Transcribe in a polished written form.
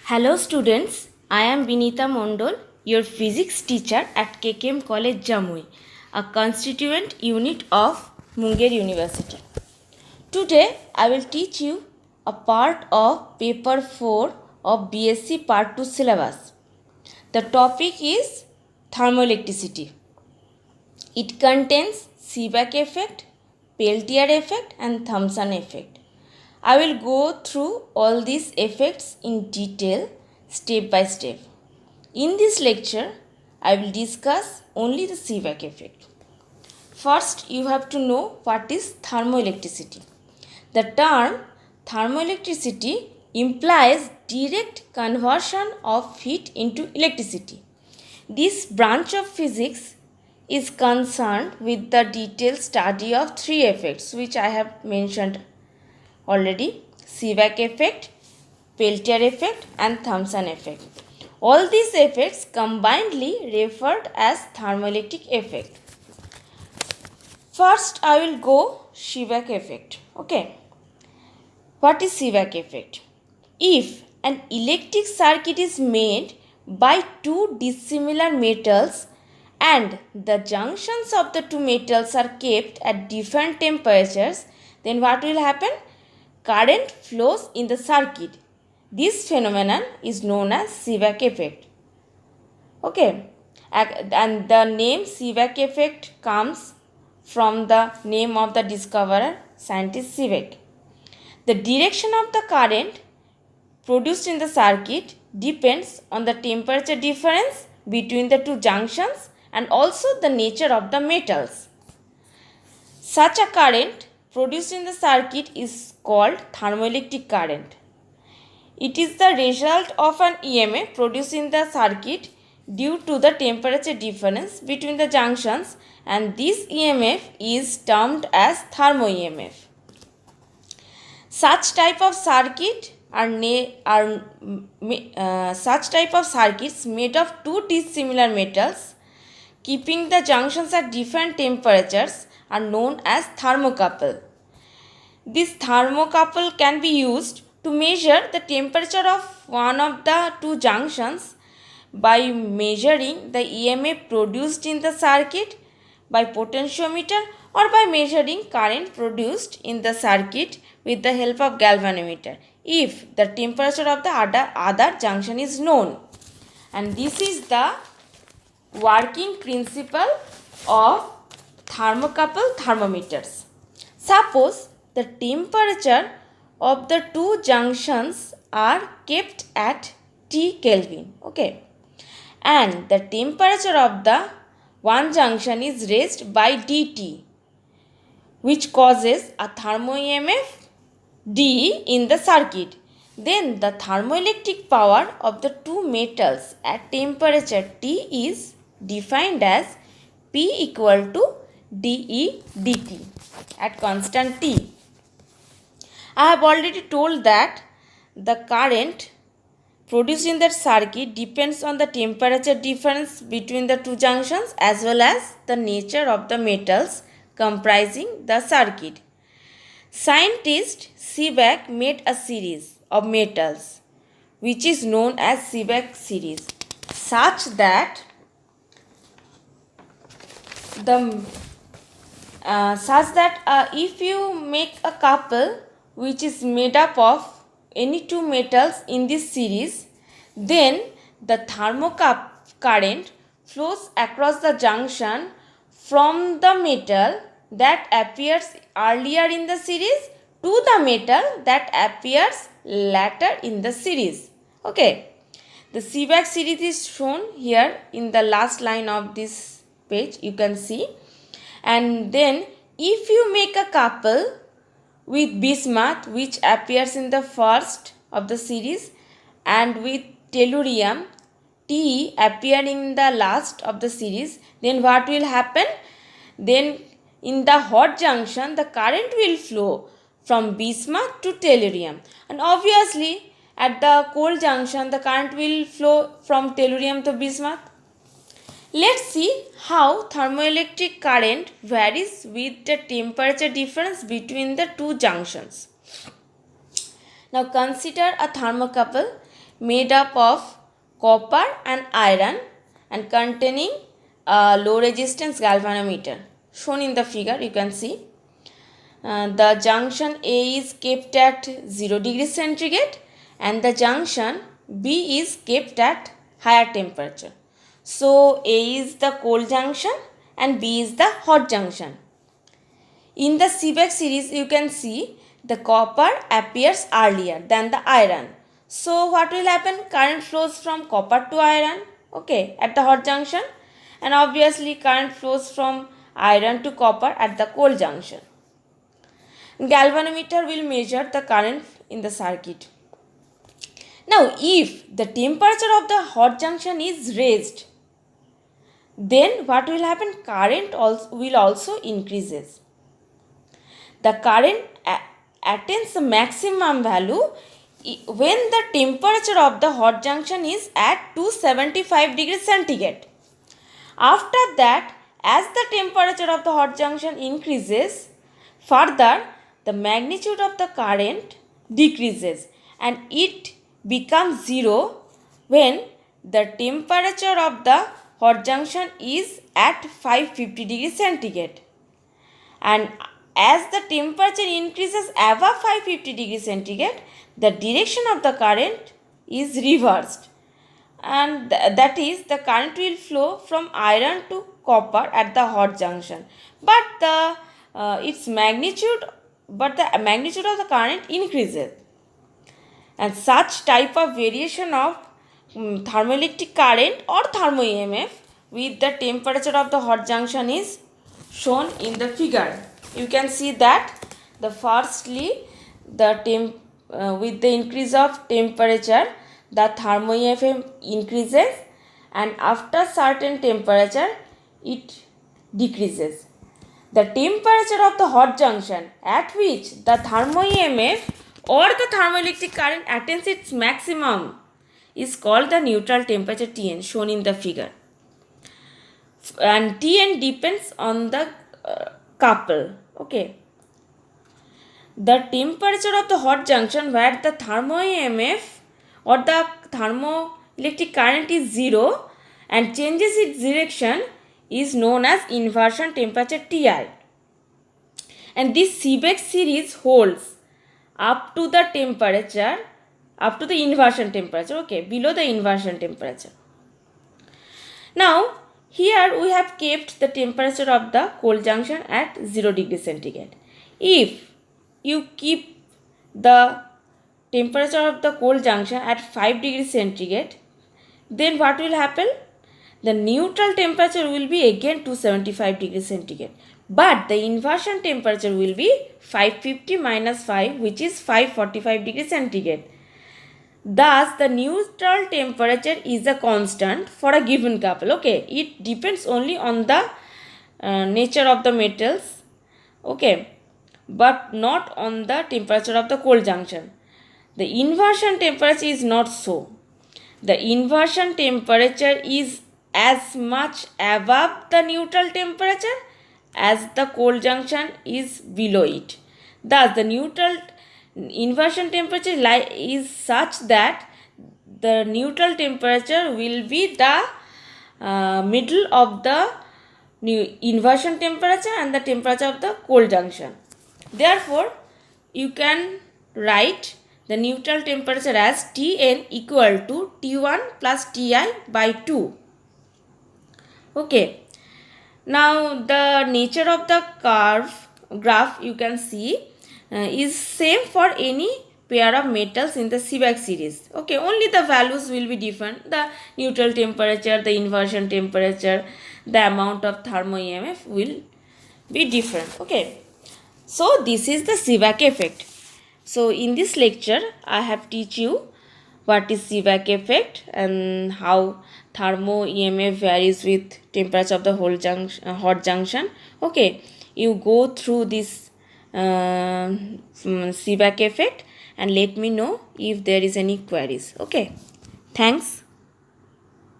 Hello students, I am Binita Mondol, your physics teacher at KKM College Jamui, a constituent unit of Munger University. Today I will teach you a part of paper 4 of BSc Part 2 syllabus. The topic is thermoelectricity. It contains Seebeck effect, Peltier effect and Thomson effect. I will go through all these effects in detail step by step. In this lecture, I will discuss only the Seebeck effect. First, you have to know what is thermoelectricity. The term thermoelectricity implies direct conversion of heat into electricity. This branch of physics is concerned with the detailed study of three effects which I have mentioned already: Seebeck effect, Peltier effect and Thomson effect. All these effects combinedly referred as thermoelectric effect. First I will go Seebeck effect. Okay. What is Seebeck effect? If an electric circuit is made by two dissimilar metals and the junctions of the two metals are kept at different temperatures, then what will happen? Current flows in the circuit. This phenomenon is known as Seebeck effect. Okay, and the name Seebeck effect comes from the name of the discoverer, scientist Seebeck. The direction of the current produced in the circuit depends on the temperature difference between the two junctions and also the nature of the metals. Such a current produced in the circuit is called thermoelectric current. It is the result of an EMF produced in the circuit due to the temperature difference between the junctions, and this EMF is termed as thermo EMF. Such type of circuit such type of circuits made of two dissimilar metals keeping the junctions at different temperatures are known as thermocouple. This thermocouple can be used to measure the temperature of one of the two junctions by measuring the EMF produced in the circuit by potentiometer or by measuring current produced in the circuit with the help of galvanometer if the temperature of the other junction is known. And this is the working principle of thermocouple thermometers. Suppose the temperature of the two junctions are kept at T Kelvin, okay, and the temperature of the one junction is raised by dT, which causes a thermo EMF D in the circuit. Then the thermoelectric power of the two metals at temperature T is defined as P equal to dE dt at constant T. I have already told that the current produced in that circuit depends on the temperature difference between the two junctions as well as the nature of the metals comprising the circuit. Scientist Seebeck made a series of metals which is known as Seebeck series such that if you make a couple which is made up of any two metals in this series, then the thermocurrent flows across the junction from the metal that appears earlier in the series to the metal that appears later in the series. Okay, the Seebeck series is shown here in the last line of this page, you can see. And then if you make a couple with bismuth which appears in the first of the series and with tellurium T appearing in the last of the series, then what will happen? Then in the hot junction the current will flow from bismuth to tellurium, and obviously at the cold junction the current will flow from tellurium to bismuth. Let's see how thermoelectric current varies with the temperature difference between the two junctions. Now consider a thermocouple made up of copper and iron and containing a low resistance galvanometer. Shown in the figure, you can see. The junction A is kept at 0 degrees centigrade and the junction B is kept at higher temperature. So A is the cold junction and B is the hot junction. In the Seebeck series, you can see the copper appears earlier than the iron. So what will happen? Current flows from copper to iron, okay, at the hot junction, and obviously current flows from iron to copper at the cold junction. Galvanometer will measure the current in the circuit. Now, if the temperature of the hot junction is raised, then what will happen? Current will also increases. The current attains the maximum value when the temperature of the hot junction is at 275 degrees centigrade. After that, as the temperature of the hot junction increases, further the magnitude of the current decreases and it becomes zero when the temperature of the hot junction is at 550 degrees centigrade. And as the temperature increases above 550 degrees centigrade, the direction of the current is reversed. And that is, the current will flow from iron to copper at the hot junction. But the magnitude of the current increases. And such type of variation of thermoelectric current or thermo EMF with the temperature of the hot junction is shown in the figure. You can see that with the increase of temperature, the thermo EMF increases and after certain temperature it decreases. The temperature of the hot junction at which the thermo EMF or the thermoelectric current attains its maximum is called the neutral temperature Tn, shown in the figure. And Tn depends on the couple. Okay. The temperature of the hot junction where the thermo EMF or the thermoelectric current is 0 and changes its direction is known as inversion temperature Ti. And this Seebeck series holds up to the inversion temperature, okay, below the inversion temperature. Now, here we have kept the temperature of the cold junction at 0 degrees centigrade. If you keep the temperature of the cold junction at 5 degrees centigrade, then what will happen? The neutral temperature will be again 275 degrees centigrade. But the inversion temperature will be 550 minus 5, which is 545 degrees centigrade. Thus, the neutral temperature is a constant for a given couple. Okay, it depends only on the nature of the metals. Okay, but not on the temperature of the cold junction. The inversion temperature is not so. The inversion temperature is as much above the neutral temperature as the cold junction is below it. Thus, the neutral inversion temperature is such that the neutral temperature will be the middle of the inversion temperature and the temperature of the cold junction. Therefore, you can write the neutral temperature as Tn equal to T1 plus Ti by 2. Okay. Now, the nature of the graph you can see is same for any pair of metals in the Seebeck series. Okay, only the values will be different. The neutral temperature, the inversion temperature, the amount of thermo EMF will be different. Okay, so this is the Seebeck effect. So in this lecture, I have teach you what is Seebeck effect and how thermo EMF varies with temperature of the hot junction. Okay, you go through this Seebeck effect and let me know if there is any queries. Okay, thanks.